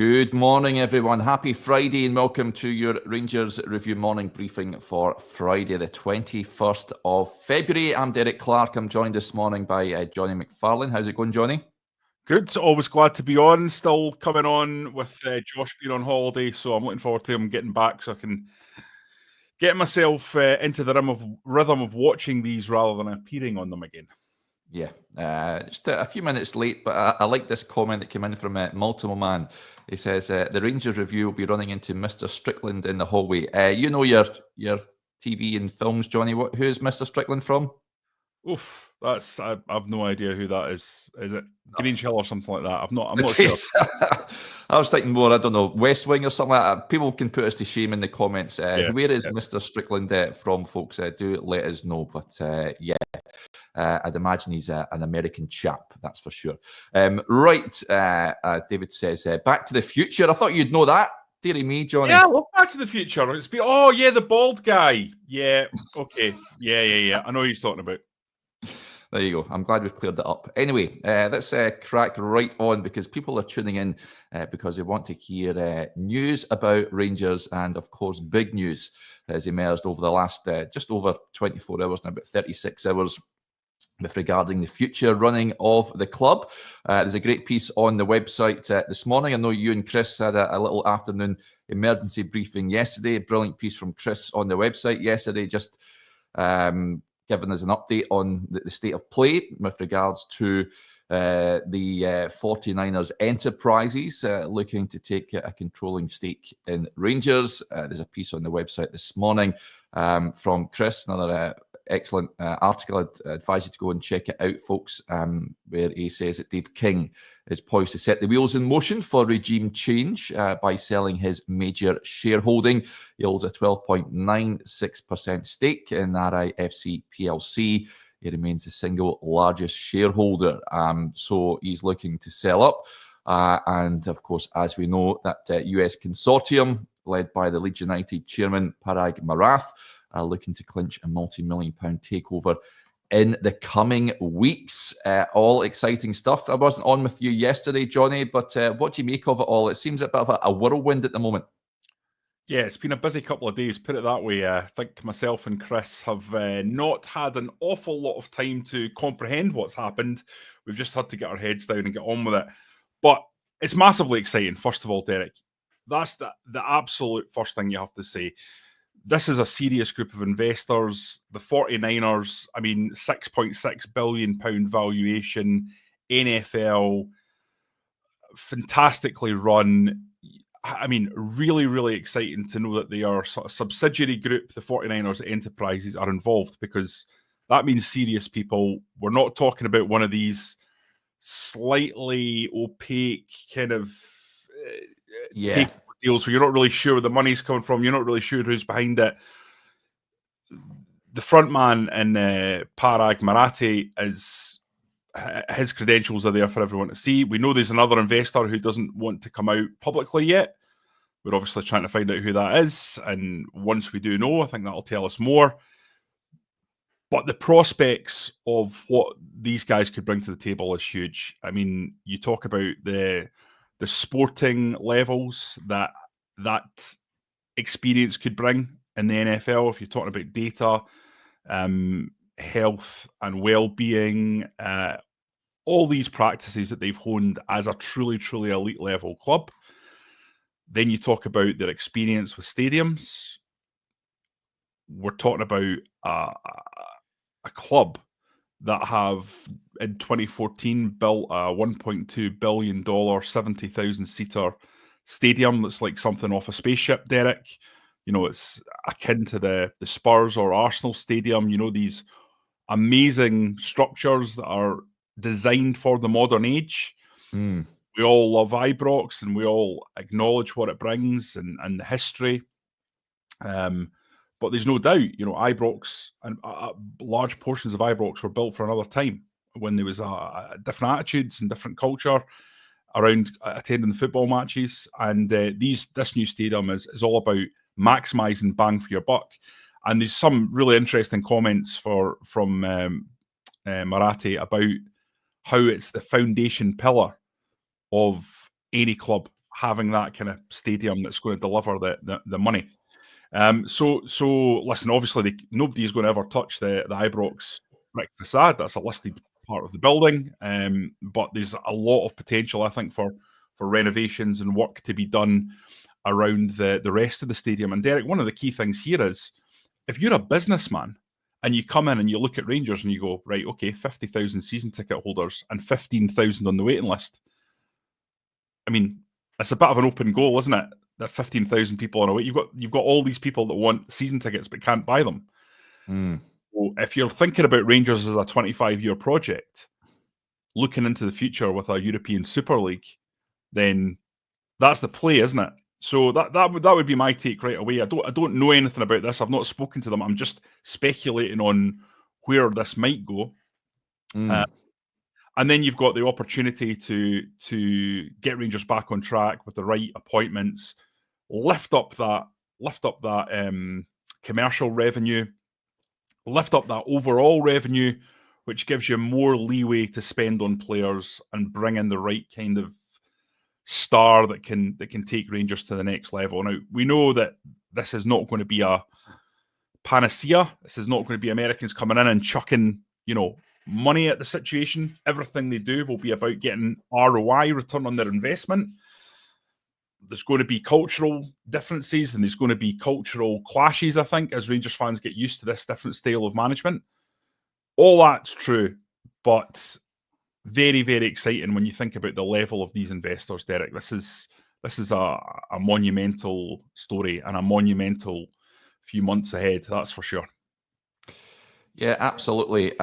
Good morning, everyone. Happy Friday and welcome to your Rangers Review morning briefing for Friday, the 21st of February. I'm Derek Clark. I'm joined this morning by Jonny McFarlane. How's it going, Jonny? Good. Always glad to be on. Still coming on with Josh being on holiday, so I'm looking forward to him getting back so I can get myself into the rhythm of watching these rather than appearing on them again. Yeah, just a few minutes late, but I like this comment that came in from Multiple Man. He says, the Rangers Review will be running into Mr. Strickland in the hallway. You know your TV and films, Jonny. Who's Mr. Strickland from? Oof, I've no idea who that is. Is it Green Hill or something like that? I'm not sure. I was thinking more, I don't know, West Wing or something like that. People can put us to shame in the comments. Where is Mr. Strickland from, folks? Do let us know. But I'd imagine he's an American chap, that's for sure. David says, Back to the Future. I thought you'd know that. Deary me, Jonny. Yeah, well, Back to the Future. The bald guy. Yeah, okay. Yeah. I know who he's talking about. There you go. I'm glad we've cleared that up. Anyway, let's crack right on because people are tuning in because they want to hear news about Rangers, and of course, big news has emerged over the last just over 24 hours now, about 36 hours. With regarding the future running of the club. There's a great piece on the website this morning. I know you and Chris had a little afternoon emergency briefing yesterday. A brilliant piece from Chris on the website yesterday, just giving us an update on the state of play with regards to the 49ers Enterprises looking to take a controlling stake in Rangers. There's a piece on the website this morning from Chris, another excellent article. I'd advise you to go and check it out, folks, where he says that Dave King is poised to set the wheels in motion for regime change by selling his major shareholding. He holds a 12.96% stake in RIFC PLC. He remains the single largest shareholder. So he's looking to sell up. And of course, as we know, that US consortium led by the Leeds United chairman, Parag Marath, looking to clinch a multi-million-pound takeover in the coming weeks. All exciting stuff. I wasn't on with you yesterday, Jonny, but what do you make of it all? It seems a bit of a whirlwind at the moment. Yeah, it's been a busy couple of days, put it that way. I think myself and Chris have not had an awful lot of time to comprehend what's happened. We've just had to get our heads down and get on with it. But it's massively exciting, first of all, Derek. That's the absolute first thing you have to say. This is a serious group of investors. The 49ers, £6.6 billion valuation, NFL, fantastically run. Really, really exciting to know that they are sort of subsidiary group, the 49ers Enterprises, are involved, because that means serious people. We're not talking about one of these slightly opaque kind of deals where you're not really sure where the money's coming from, you're not really sure who's behind it. The front man in Parag Marathi, his credentials are there for everyone to see. We know there's another investor who doesn't want to come out publicly yet. We're obviously trying to find out who that is, and once we do know, I think that'll tell us more. But the prospects of what these guys could bring to the table is huge. I mean, you talk about the sporting levels that experience could bring in the NFL. If you're talking about data, health and well-being, all these practices that they've honed as a truly, truly elite level club. Then you talk about their experience with stadiums. We're talking about a club that have, in 2014, built a $1.2 billion, 70,000 seater stadium that's like something off a spaceship, Derek. You know, it's akin to the Spurs or Arsenal stadium. You know, these amazing structures that are designed for the modern age. We all love Ibrox and we all acknowledge what it brings and the history. But there's no doubt, you know, Ibrox and large portions of Ibrox were built for another time when there was different attitudes and different culture around attending the football matches. And this new stadium is all about maximising bang for your buck. And there's some really interesting comments from Marathi about how it's the foundation pillar of any club having that kind of stadium that's going to deliver the money. So listen, obviously nobody is going to ever touch the Ibrox brick facade. That's a listed part of the building, but there's a lot of potential, I think, for renovations and work to be done around the rest of the stadium. And Derek, one of the key things here is, if you're a businessman and you come in and you look at Rangers and you go, right, okay, 50,000 season ticket holders and 15,000 on the waiting list. I mean, it's a bit of an open goal, isn't it? That 15,000 people on a wait. You've got all these people that want season tickets but can't buy them. So if you're thinking about Rangers as a 25-year project, looking into the future with a European Super League, then that's the play, isn't it? So that would be my take right away. I don't know anything about this. I've not spoken to them. I'm just speculating on where this might go. And then you've got the opportunity to get Rangers back on track with the right appointments, lift up that commercial revenue, lift up that overall revenue, which gives you more leeway to spend on players and bring in the right kind of star that can take Rangers to the next level. Now, we know that this is not going to be a panacea. This is not going to be Americans coming in and chucking, money at the situation. Everything they do will be about getting ROI, return on their investment. There's going to be cultural differences and there's going to be cultural clashes, I think, as Rangers fans get used to this different style of management. All that's true, but very, very exciting when you think about the level of these investors, Derek. This is a monumental story and a monumental few months ahead, that's for sure. Yeah, absolutely.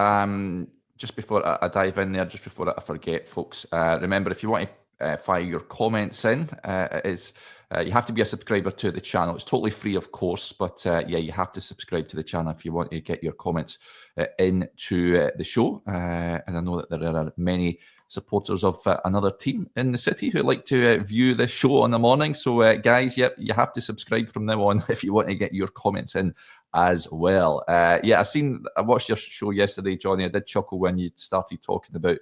Just before I dive in there, just before I forget, folks, remember, if you want to fire your comments in, you have to be a subscriber to the channel. It's totally free, of course, but you have to subscribe to the channel if you want to get your comments into the show. And I know that there are many supporters of another team in the city who like to view this show on the morning. So, guys, you have to subscribe from now on if you want to get your comments in as well. I watched your show yesterday, Jonny. I did chuckle when you started talking about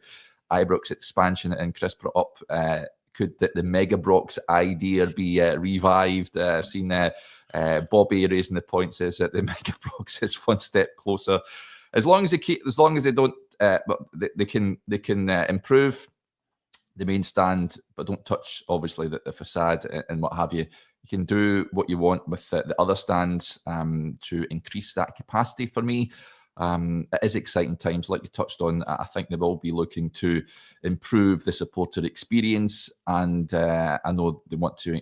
Ibrox expansion, and Chris brought up could the Mega Brox idea be revived? Seen Bobby raising the point, says that the Mega Brox is one step closer. As long as they don't, they can improve the main stand, but don't touch obviously the facade and what have you. You can do what you want with the other stands to increase that capacity. For me, it is exciting times, like you touched on. I think they will be looking to improve the supporter experience, and I know they want to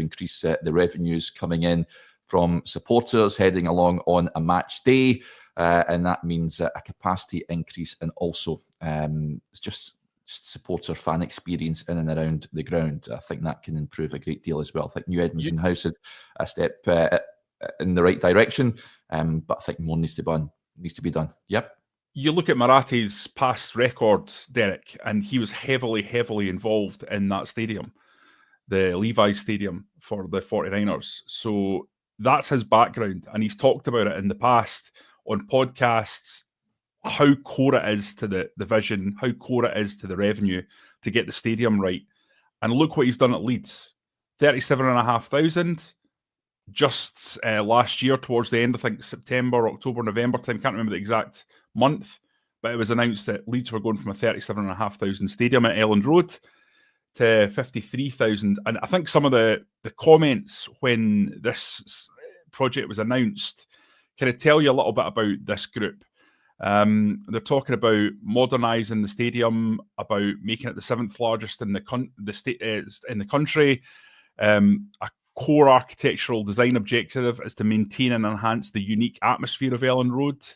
increase the revenues coming in from supporters heading along on a match day, and that means a capacity increase, and also it's just supporter fan experience in and around the ground. I think that can improve a great deal as well. I think New Edmondson House is a step in the right direction, but I think more needs to be done. Yep. You look at Marathe's past records, Derek, and he was heavily involved in that stadium, the Levi's Stadium for the 49ers. So that's his background, and he's talked about it in the past on podcasts, how core it is to the vision, how core it is to the revenue to get the stadium right. And look what he's done at Leeds. 37,500 just last year towards the end, I think September, October, November time, can't remember the exact month, but it was announced that Leeds were going from a 37,500 stadium at Elland Road to 53,000. And I think some of the comments when this project was announced kind of tell you a little bit about this group. They're talking about modernising the stadium, about making it the 7th largest in the country. A core architectural design objective is to maintain and enhance the unique atmosphere of Elland Road.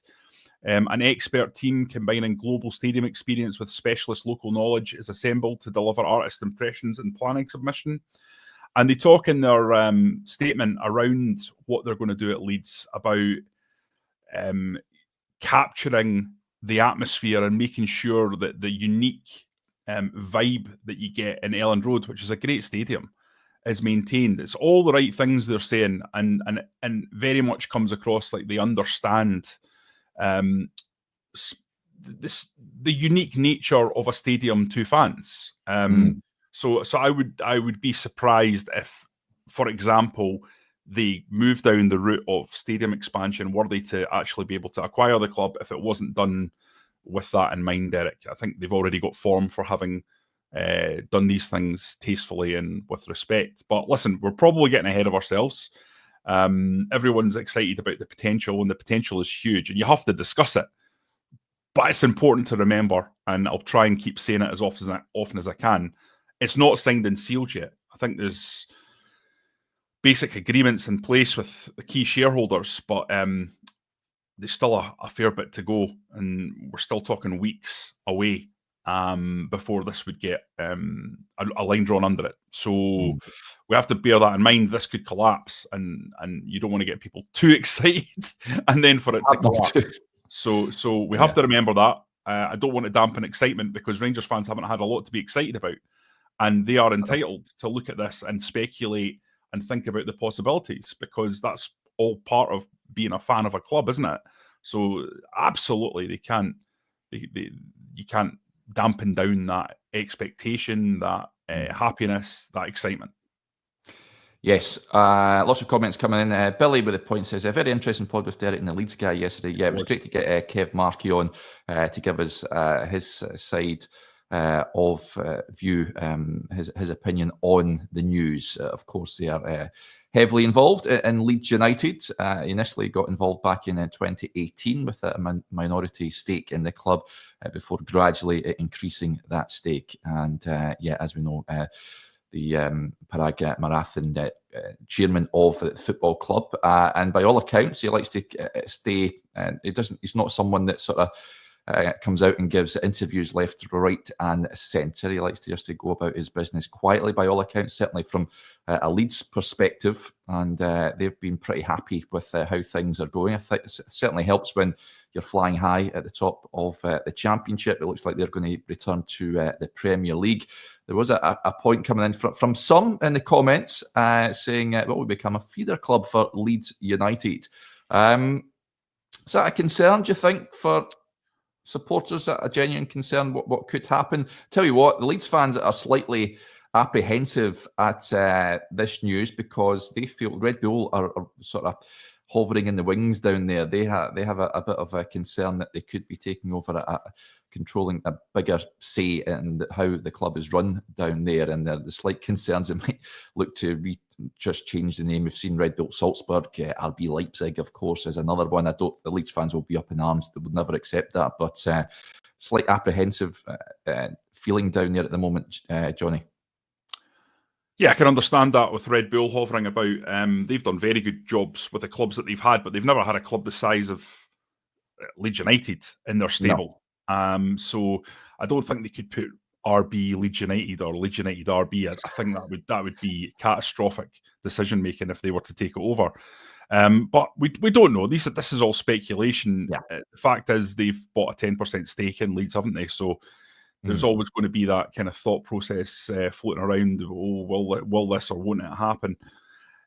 An expert team combining global stadium experience with specialist local knowledge is assembled to deliver artist impressions and planning submission. And they talk in their statement around what they're going to do at Leeds about capturing the atmosphere and making sure that the unique vibe that you get in Elland Road, which is a great stadium, is maintained. It's all the right things they're saying, and very much comes across like they understand the unique nature of a stadium to fans. So I would be surprised if, for example, they moved down the route of stadium expansion were they to actually be able to acquire the club if it wasn't done with that in mind, Derek. I think they've already got form for having done these things tastefully and with respect. But listen, we're probably getting ahead of ourselves. Everyone's excited about the potential, and the potential is huge, and you have to discuss it. But it's important to remember, and I'll try and keep saying it as often as I can, it's not signed and sealed yet. I think there's basic agreements in place with the key shareholders, but there's still a fair bit to go, and we're still talking weeks away before this would get a line drawn under it. So we have to bear that in mind. This could collapse, and you don't want to get people too excited and then for it to collapse. So we have to remember that. I don't want to dampen excitement, because Rangers fans haven't had a lot to be excited about, and they are entitled to look at this and speculate and think about the possibilities, because that's all part of being a fan of a club, isn't it? So absolutely, you can't dampen down that expectation, that happiness, that excitement. Yes, lots of comments coming in. Billy with the point says, a very interesting pod with Derek and the Leeds guy yesterday. Yeah, it was great to get Kev Markey on to give us his side of view, his opinion on the news. Of course, they are heavily involved in Leeds United. He initially got involved back in 2018 with a minority stake in the club before gradually increasing that stake. And as we know, the Parag Marathan, chairman of the football club, and by all accounts, he likes to stay. He's not someone that sort of comes out and gives interviews left, right, and centre. He likes to just to go about his business quietly, by all accounts, certainly from a Leeds perspective, and they've been pretty happy with how things are going. I think it certainly helps when you're flying high at the top of the Championship. It looks like they're going to return to the Premier League. There was a point coming in from some in the comments saying, well, we become a feeder club for Leeds United. Is that a concern, do you think, for supporters? A genuine concern what could happen? Tell you what, the Leeds fans are slightly apprehensive at this news, because they feel Red Bull are sort of hovering in the wings down there. They have a bit of a concern that they could be taking over controlling a bigger say in how the club is run down there, and the slight concerns it might look to just change the name. We've seen Red Bull Salzburg, RB Leipzig, of course, is another one. The Leeds fans will be up in arms. They would never accept that, but slight apprehensive feeling down there at the moment, Jonny. Yeah, I can understand that with Red Bull hovering about. They've done very good jobs with the clubs that they've had, but they've never had a club the size of Leeds United in their stable. No. So I don't think they could put RB Leeds United or Leeds United RB. I think that would be catastrophic decision making if they were to take it over. But we don't know. This is all speculation. Yeah. The fact is, they've bought a 10% stake in Leeds, haven't they? So there's always going to be that kind of thought process floating around. Oh, will this or won't it happen?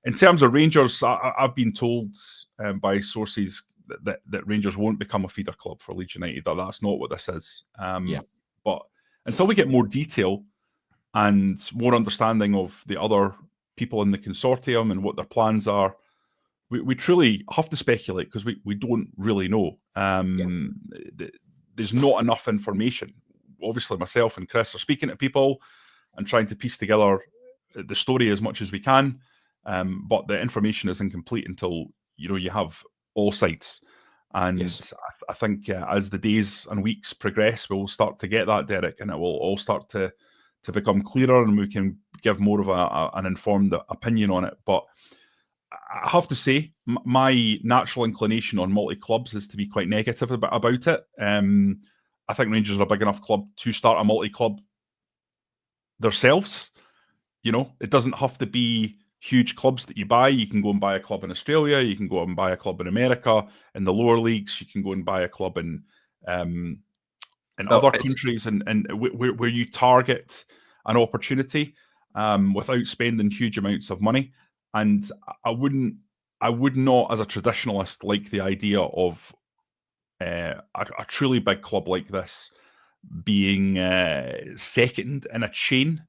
In terms of Rangers, I've been told by sources that Rangers won't become a feeder club for Leeds United. That's not what this is. But until we get more detail and more understanding of the other people in the consortium and what their plans are, we truly have to speculate, because we don't really know. There's not enough information. Obviously, myself and Chris are speaking to people and trying to piece together the story as much as we can, but the information is incomplete until you have all sides. And I think as the days and weeks progress, we'll start to get that, Derek, and it will all start to become clearer, and we can give more of an informed opinion on it. But I have to say, my natural inclination on multi-clubs is to be quite negative about it. I think Rangers are a big enough club to start a multi-club themselves. It doesn't have to be huge clubs that you buy. You can go and buy a club in Australia. You can go and buy a club in America, in the lower leagues. You can go and buy a club in other countries, and where you target an opportunity without spending huge amounts of money. And I would not, as a traditionalist, like the idea of a truly big club like this being second in a chain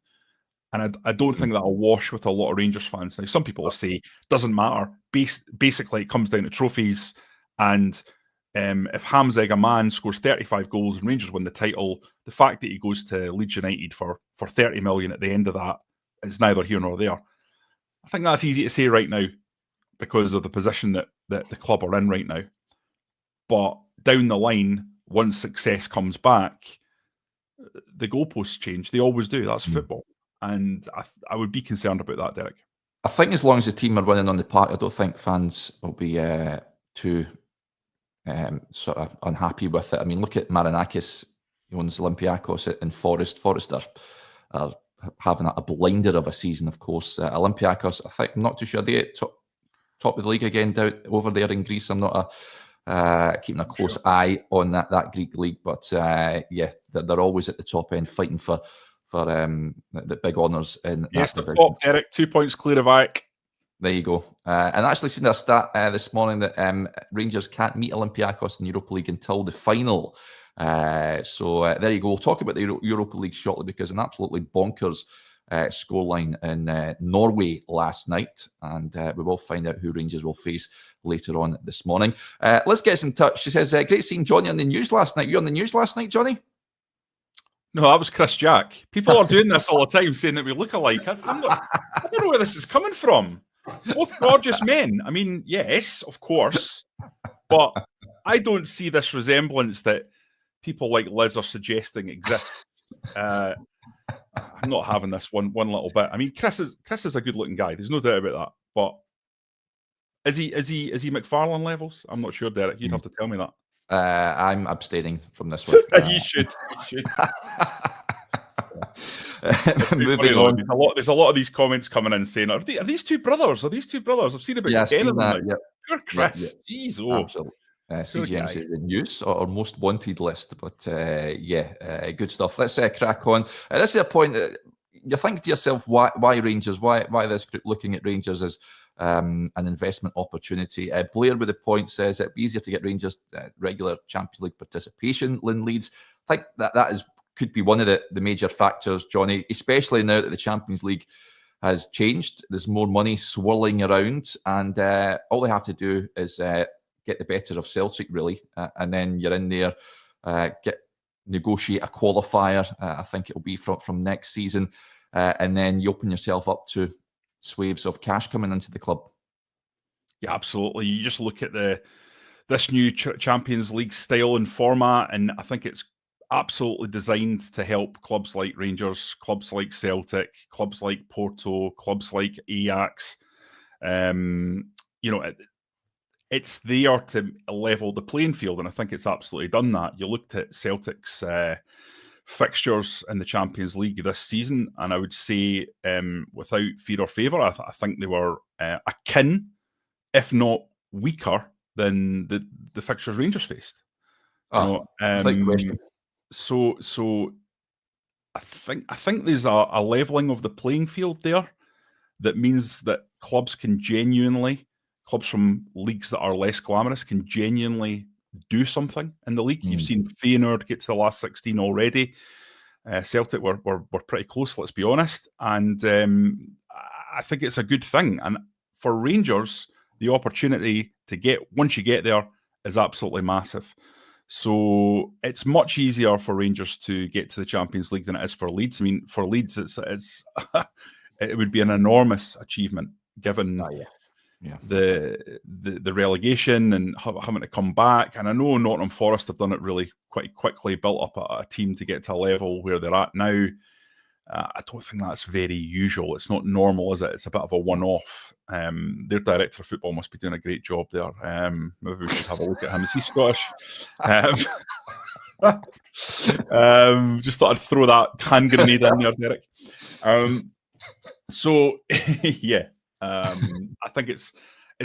And I don't think that'll wash with a lot of Rangers fans. Now, some people will say, doesn't matter. Basically, it comes down to trophies. And if Hamza Gaman scores 35 goals and Rangers win the title, the fact that he goes to Leeds United for 30 million at the end of that is neither here nor there. I think that's easy to say right now because of the position that the club are in right now. But down the line, once success comes back, the goalposts change. They always do. That's football. And I would be concerned about that, Derek. I think as long as the team are winning on the park, I don't think fans will be too sort of unhappy with it. I mean, look at Marinakis. He owns Olympiacos in Forest. Forest are having a blinder of a season, of course. Olympiacos, I'm not too sure. They top of the league again down over there in Greece. I'm not keeping a close eye on that Greek league, but they're always at the top end fighting for the big honours in yes, that the division. top, Derek, 2 points clear of Ajax. There you go. And actually seen a stat this morning that Rangers can't meet Olympiacos in the Europa League until the final. So there you go. We'll talk about the Europa League shortly because an absolutely bonkers scoreline in Norway last night. And we will find out who Rangers will face later on this morning. Let's get us in touch. She says, great seeing Jonny on the news last night. You on the news last night, Jonny? No, that was Chris Jack. People are doing this all the time, saying that we look alike. I don't know where this is coming from. Both gorgeous men. I mean, yes, of course. But I don't see this resemblance that people like Liz are suggesting exists. I'm not having this one little bit. I mean, Chris is a good-looking guy. There's no doubt about that. But is he McFarlane levels? I'm not sure, Derek. You'd have to tell me that. I'm abstaining from this one. You should. Moving on. There's a lot of these comments coming in saying, are these two brothers? Are these two brothers? I've seen about 10 of them. Poor Chris. Jeez, absolutely. CGM's the news or most wanted list, but good stuff. Let's crack on. This is a point that you think to yourself, why Rangers? Why this group looking at Rangers as an investment opportunity? Blair with the point says it'd be easier to get Rangers regular Champions League participation than Leeds. I think that could be one of the major factors, Jonny, especially now that the Champions League has changed. There's more money swirling around, and all they have to do is get the better of Celtic, really, and then you're in there, negotiate a qualifier. I think it'll be from next season, and then you open yourself up to swaves of cash coming into the club. Yeah, absolutely. You just look at this new Champions League style and format, and I think it's absolutely designed to help clubs like Rangers, clubs like Celtic, clubs like Porto, clubs like Ajax. It's there to level the playing field, and I think it's absolutely done that. You looked at Celtic's fixtures in the Champions League this season, and I would say, without fear or favour, I think they were akin, if not weaker, than the fixtures Rangers faced. So I think there's a levelling of the playing field there that means that clubs from leagues that are less glamorous can genuinely do something in the league. You've seen Feyenoord get to the last 16 already. Celtic were pretty close, let's be honest. And I think it's a good thing. And for Rangers, the opportunity to once you get there, is absolutely massive. So it's much easier for Rangers to get to the Champions League than it is for Leeds. I mean, for Leeds, it's it would be an enormous achievement given the relegation and having to come back. And I know Nottingham Forest have done it really quite quickly, built up a team to get to a level where they're at now. I don't think that's very usual. It's not normal, is it? It's a bit of a one-off. Their director of football must be doing a great job there. Maybe we should have a look at him. Is he Scottish? Just thought I'd throw that hand grenade in there, Derek. I think it's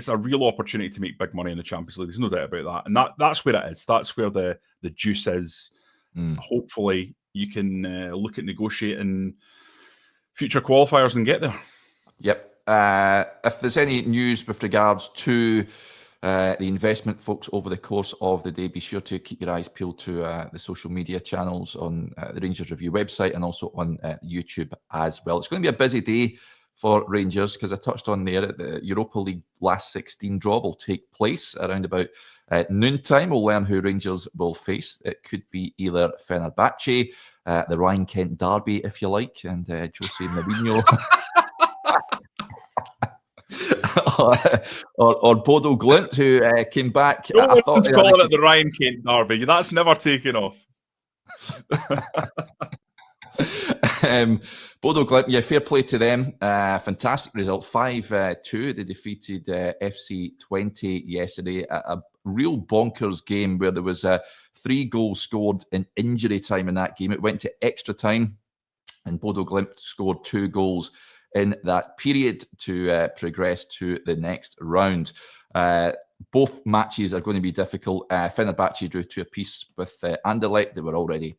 a real opportunity to make big money in the Champions League. There's no doubt about that. And that's where it is. That's where the juice is. Hopefully you can look at negotiating future qualifiers and get there. Yep. If there's any news with regards to the investment folks over the course of the day. Be sure to keep your eyes peeled to the social media channels on the Rangers Review website and also on YouTube as well. It's going to be a busy day for Rangers because I touched on there the Europa League last 16 draw will take place around about noontime. We'll learn who Rangers will face. It could be either Fenerbahce, the Ryan Kent derby, if you like, and Jose Mourinho. or Bodo Glimt, who came back. No one's calling it the Ryan Kent derby. That's never taken off. Bodo Glimt, yeah, fair play to them. Fantastic result, 5-2. They defeated FC 20 yesterday. A real bonkers game where there was 3 goals scored in injury time in that game. It went to extra time, and Bodo Glimt scored 2 goals in that period to progress to the next round. Both matches are going to be difficult. Fenerbahce drew 2 apiece with Anderlecht. They were already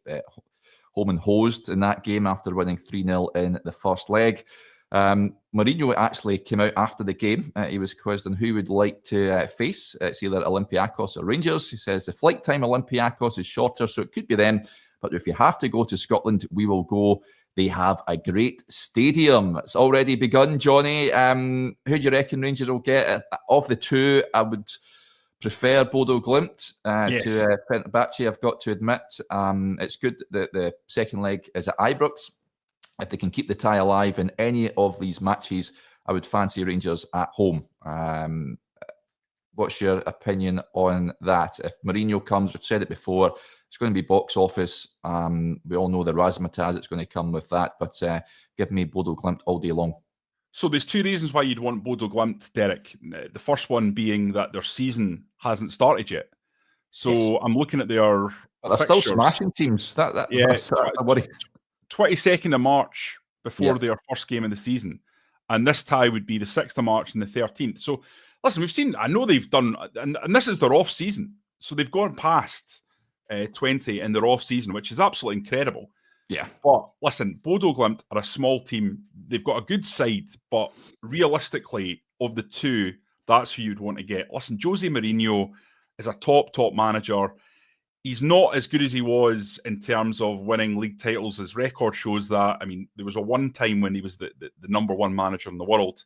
home and hosed in that game after winning 3-0 in the first leg. Mourinho actually came out after the game. He was quizzed on who would like to face. It's either Olympiacos or Rangers. He says the flight time Olympiacos is shorter, so it could be them. But if you have to go to Scotland, we will go. They have a great stadium. It's already begun, Jonny. Who do you reckon Rangers will get? Of the 2, I would prefer Bodo Glimt to Fenerbahce, I've got to admit. It's good that the second leg is at Ibrox. If they can keep the tie alive in any of these matches, I would fancy Rangers at home. What's your opinion on that? If Mourinho comes, we've said it before, it's going to be box office. We all know the razzmatazz that's going to come with that, but give me Bodo Glimt all day long. So there's 2 reasons why you'd want Bodo Glimt, Derek. The first one being that their season hasn't started yet. So yes. I'm looking at their They're still smashing teams. That's a worry. 22nd of March before their first game of the season. And this tie would be the 6th of March and the 13th. So listen, we've seen, I know they've done, and this is their off season. So they've gone past 20 in their off season, which is absolutely incredible. Yeah. But listen, Bodo Glimt are a small team. They've got a good side, but realistically, of the 2, that's who you'd want to get. Listen, Jose Mourinho is a top manager. He's not as good as he was in terms of winning league titles. His record shows that. I mean, there was a one time when he was the number 1 manager in the world.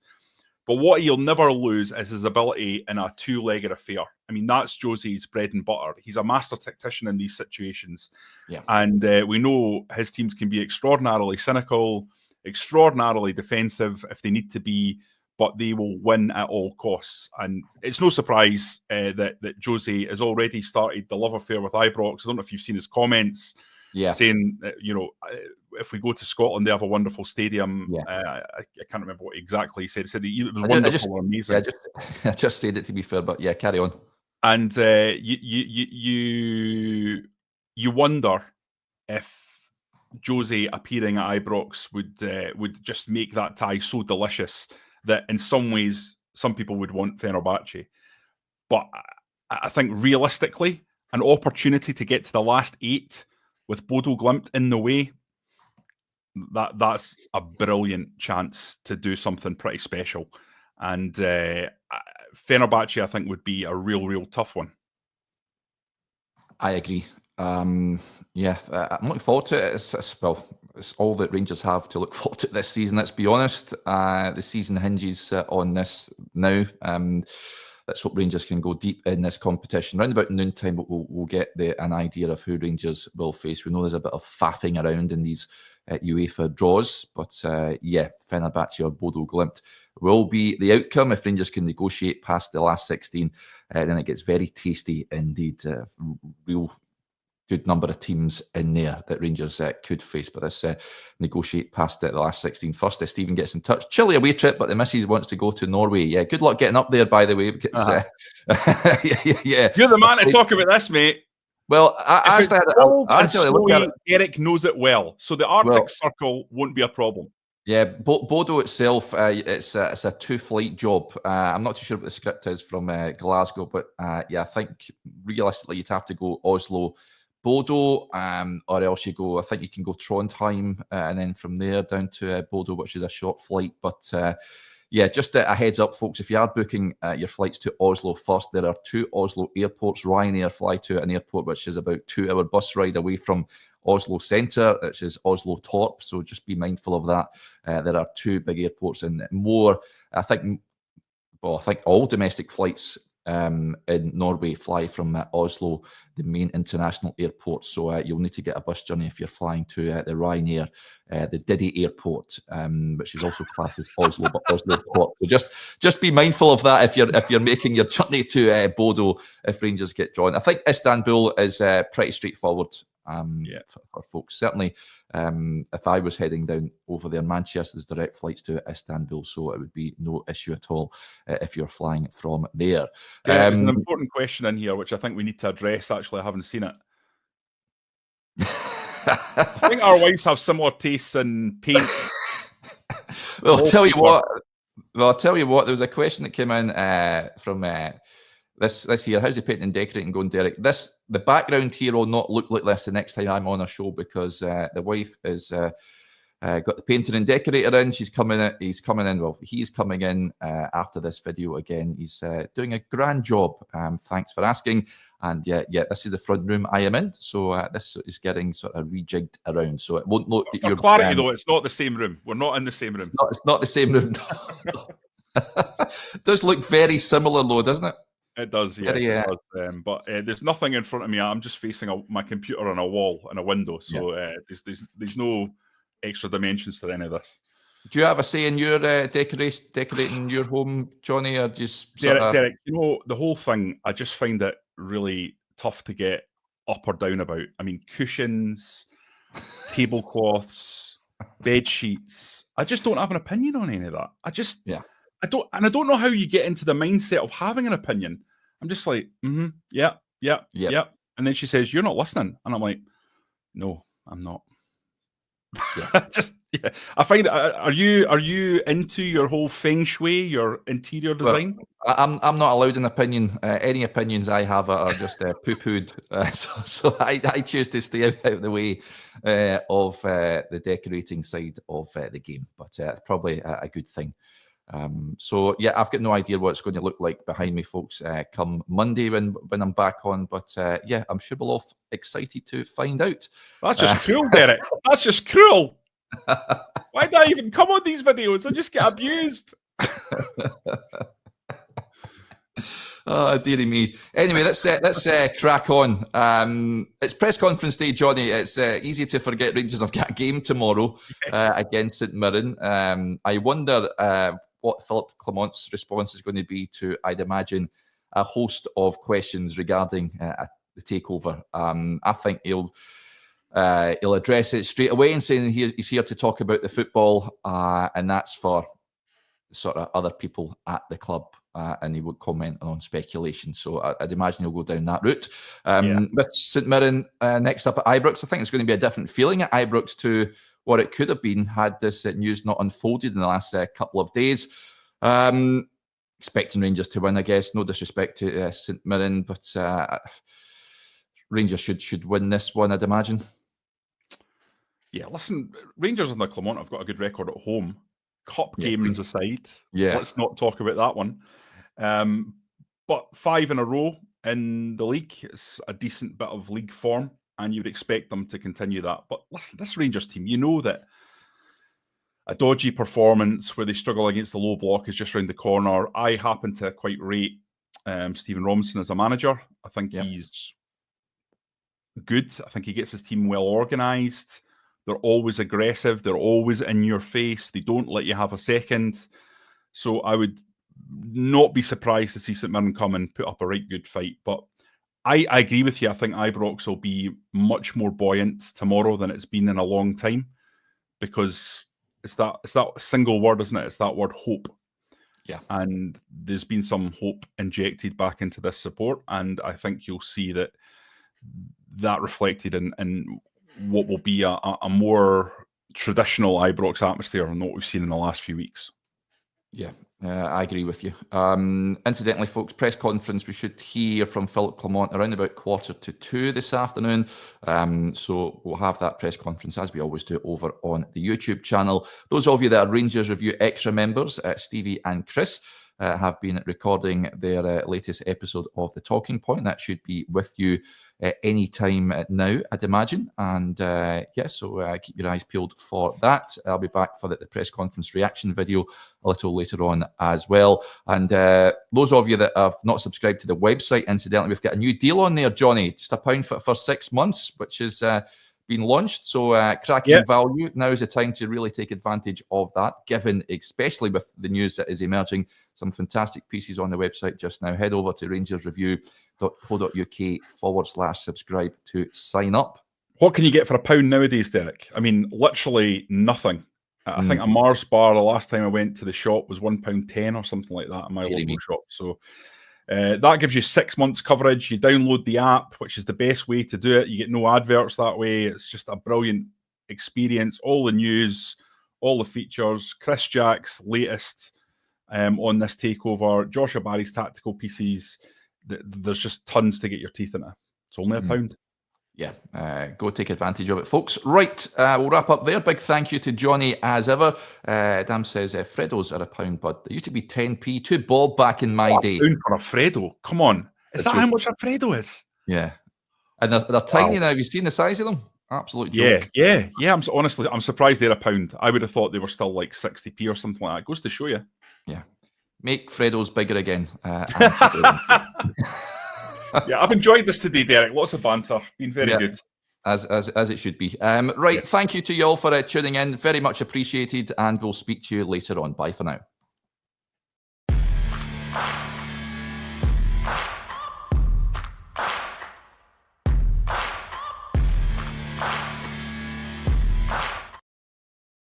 But what he'll never lose is his ability in a 2-legged affair. I mean, that's Jose's bread and butter. He's a master tactician in these situations. Yeah. And we know his teams can be extraordinarily cynical, extraordinarily defensive if they need to be, but they will win at all costs. And it's no surprise that Jose has already started the love affair with Ibrox. I don't know if you've seen his comments saying, if we go to Scotland, they have a wonderful stadium. Yeah. I can't remember what exactly he said. He said it was wonderful and amazing. I just said it to be fair, but yeah, carry on. And you wonder if Jose appearing at Ibrox would just make that tie so delicious that in some ways some people would want Fenerbahce. But I think realistically, an opportunity to get to the last 8 with Bodo Glimt in the way, that's a brilliant chance to do something pretty special. And Fenerbahce, I think, would be a real tough one. I agree. I'm looking forward to it. It's all that Rangers have to look forward to this season. Let's be honest. The season hinges on this now. Let's hope Rangers can go deep in this competition. Around about noontime, we'll get an idea of who Rangers will face. We know there's a bit of faffing around in these UEFA draws, but Fenerbahce or Bodo Glimt will be the outcome. If Rangers can negotiate past the last 16, then it gets very tasty indeed. Real good number of teams in there that Rangers could face, but let's negotiate past the last 16 first. Stephen gets in touch. Chilly away trip, but the missus wants to go to Norway. Yeah, good luck getting up there, by the way. Because, You're the man to talk about this, mate. Well, I actually looked at it. Eric knows it well, so the Arctic Circle won't be a problem. Yeah, Bodo itself, it's a 2-flight job. I'm not too sure what the script is from Glasgow, but I think realistically you'd have to go Oslo, Bodo, or else you think you can go Trondheim, and then from there down to Bodo, which is a short flight. But yeah, just a heads up, folks, if you are booking your flights to Oslo first, there are 2 Oslo airports. Ryanair fly to an airport which is about 2-hour bus ride away from Oslo Centre, which is Oslo Torp, so just be mindful of that. There are 2 big airports and more. I think all domestic flights in Norway fly from Oslo, the main international airport. So you'll need to get a bus journey if you're flying to the Ryanair, the Diddy Airport, which is also classed as Oslo, but Oslo Torp. So just be mindful of that if you're making your journey to Bodo if Rangers get drawn. I think Istanbul is pretty straightforward. For folks, certainly if I was heading down over there, Manchester's direct flights to Istanbul, so it would be no issue at all if you're flying from there. There's an important question in here which I think we need to address. Actually, I haven't seen it. I think our wives have similar tastes in paint. Well, I'll tell you what. There was a question that came in from this here. How's the painting and decorating going, Derek? The background here will not look like this the next time I'm on a show, because the wife is got the painter and decorator in. He's coming in after this video again. He's doing a grand job. Thanks for asking. And yeah, this is the front room I am in. So this is getting sort of rejigged around. So it won't look. For clarity, though, it's not the same room. We're not in the same room. It's not the same room. It does look very similar, though, doesn't it? It does, yes. It does. But there's nothing in front of me. I'm just facing my computer on a wall and a window. So there's no extra dimensions to any of this. Do you have a say in your decorating your home, Jonny, or just Derek, you know, the whole thing, I just find it really tough to get up or down about. I mean, cushions, tablecloths, bed sheets. I just don't have an opinion on any of that. I don't know how you get into the mindset of having an opinion. I'm just like, yeah. And then she says, "You're not listening," and I'm like, "No, I'm not." I find. Are you into your whole feng shui, your interior design? Well, I'm not allowed an opinion. Any opinions I have are just poo-pooed. So I choose to stay out of the way of the decorating side of the game. But it's probably a good thing. So yeah, I've got no idea what it's going to look like behind me, folks, come Monday when I'm back on. But yeah, I'm sure we'll all excited to find out. That's just cruel, Derek. That's just cruel. Why do I even come on these videos? I just get abused. Oh, dearie me. Anyway, let's crack on. It's press conference day, Jonny. It's easy to forget Rangers have got a game tomorrow against St Mirren. I wonder what Philip Clement's response is going to be to, I'd imagine, a host of questions regarding the takeover. I think he'll address it straight away and saying he's here to talk about the football, and that's for sort of other people at the club. And he would comment on speculation. So I'd imagine he'll go down that route. With St Mirren next up at Ibrox, I think it's going to be a different feeling at Ibrox to what it could have been had this news not unfolded in the last couple of days. Expecting Rangers to win, I guess. No disrespect to St Mirren, but Rangers should win this one, I'd imagine. Yeah, listen, Rangers and the Clement have got a good record at home. Cup games aside, let's not talk about that one. But 5 in a row in the league, it's a decent bit of league form, and you'd expect them to continue that. But listen, this Rangers team, you know that a dodgy performance where they struggle against the low block is just around the corner. I happen to quite rate Stephen Robinson as a manager. I think he's good. I think he gets his team well organised. They're always aggressive. They're always in your face. They don't let you have a second. So I would not be surprised to see St Mirren come and put up a right good fight. But I agree with you. I think Ibrox will be much more buoyant tomorrow than it's been in a long time, because it's that single word, isn't it? It's that word, hope. Yeah. And there's been some hope injected back into this support. And I think you'll see that reflected in what will be a more traditional Ibrox atmosphere than what we've seen in the last few weeks. Yeah, I agree with you. Incidentally, folks, press conference, we should hear from Philip Clement around about 1:45 this afternoon. So we'll have that press conference, as we always do, over on the YouTube channel. Those of you that are Rangers Review Extra members, Stevie and Chris, have been recording their latest episode of The Talking Point. That should be with you any time now, I'd imagine. And so keep your eyes peeled for that. I'll be back for the press conference reaction video a little later on as well. And those of you that have not subscribed to the website, incidentally, we've got a new deal on there, Jonny. Just £1 for 6 months, which is been launched. So cracking value. Now is the time to really take advantage of that, given especially with the news that is emerging. Some fantastic pieces on the website just now. Head over to rangersreview.co.uk/subscribe to sign up. What can you get for £1 nowadays, Derek? I mean, literally nothing. I think a Mars bar the last time I went to the shop was £1.10 or something like that in my local shop. So that gives you 6 months coverage. You download the app, which is the best way to do it. You get no adverts that way. It's just a brilliant experience. All the news, all the features, Chris Jack's latest on this takeover, Joshua Barry's tactical pieces. There's just tons to get your teeth into. It's only £1. Yeah, go take advantage of it, folks. Right, we'll wrap up there. Big thank you to Jonny as ever. Dam says Freddos are £1, but they used to be 10p. 2 bob back in my day. £1 for a Freddo? Come on. Is that how much a Freddo is? Yeah. And they're tiny now. Have you seen the size of them? Absolute joke. Yeah. I'm surprised they're £1. I would have thought they were still like 60p or something like that. It goes to show you. Yeah. Make Freddos bigger again. Yeah, I've enjoyed this today, Derek. Lots of banter. Been very good. As it should be. Right, Thank you to you all for tuning in. Very much appreciated, and we'll speak to you later on. Bye for now.